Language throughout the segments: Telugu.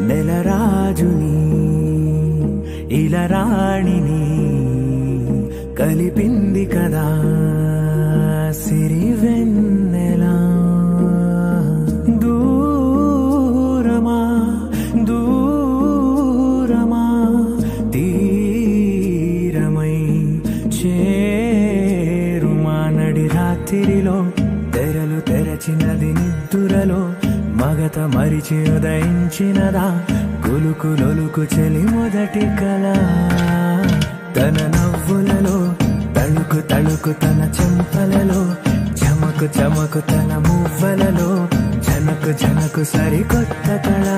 నెలరాజుని ఇలరాణిని కలిపింది కదా సిరివెన్నెలా. దూరమా దూరమా తీరమై చేరుమా నడి రాత్రిలో తెరలు తెరచినది నిద్దురలో మగత మరిచి ఉదయించినదా కులుకు లొలుకు చెలి మొదటి కళ. తన నవ్వులలో తళుకు తళుకు తన చెంపలలో చమకు చమకు తన మువ్వలలో జనకు జనకు సరికొత్త కళ.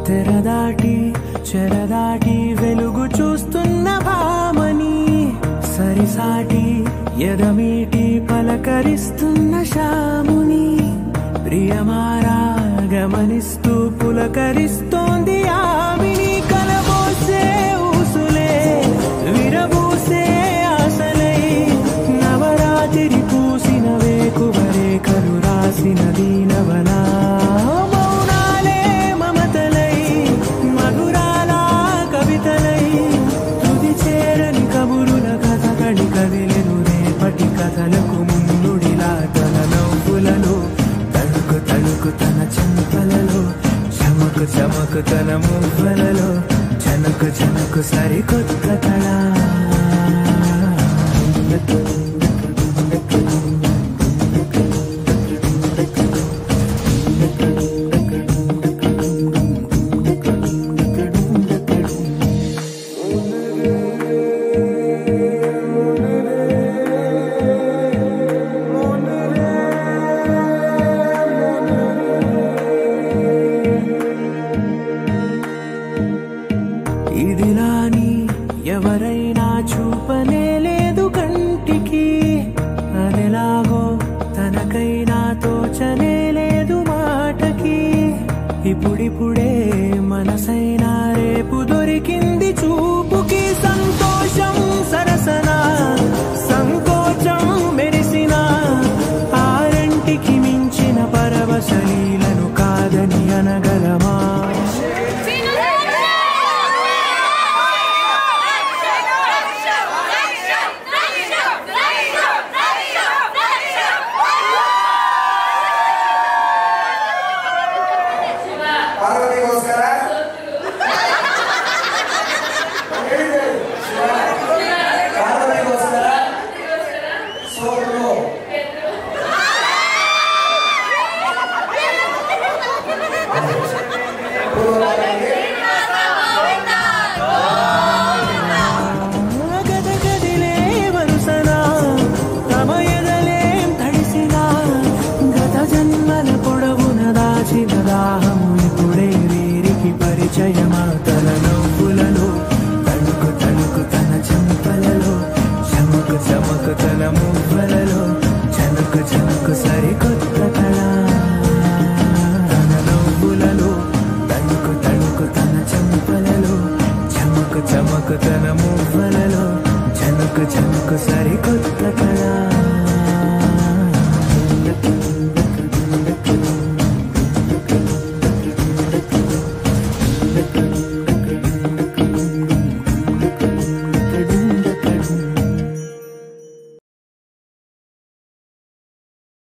తెరదాటి చెరదాటి వెలుగు చూస్తున్న భామని సరిసాటి ఎదమీటి పలకరిస్తున్న శాముని ప్రియమారా గమనిస్తూ పులకరిస్తోంది ఆవిని. కలబోసే ఊసులే విరబూసే ఆశలై నవరాత్రి పూసిన వేకువరేఖలు రాసిన దీనవలా. కదిలెను రేపటి కథలకు ముందుడిలా తన నవ్వులలో తణుకు తణుకు తన చెంపలలో చమకు చమకు తన మువ్వలలో జనకు జనకు సరికొత్త కళ. ఇదిలాని ఎవరైనా చూపనే లేదు కంటికి, అదెలాగో తనకైనా తోచనే లేదు మాటకి. ఇప్పుడిప్పుడే మనసైనా రేపు దొరికింది చూపుకి. సంతోషం సరసన సంకోచం మెరిసిన ఆరంటికి మించిన పరవశలీలను కాదని అనగలమా. దాహము ఇప్పుడే వీరికి పరిచయమా తనలో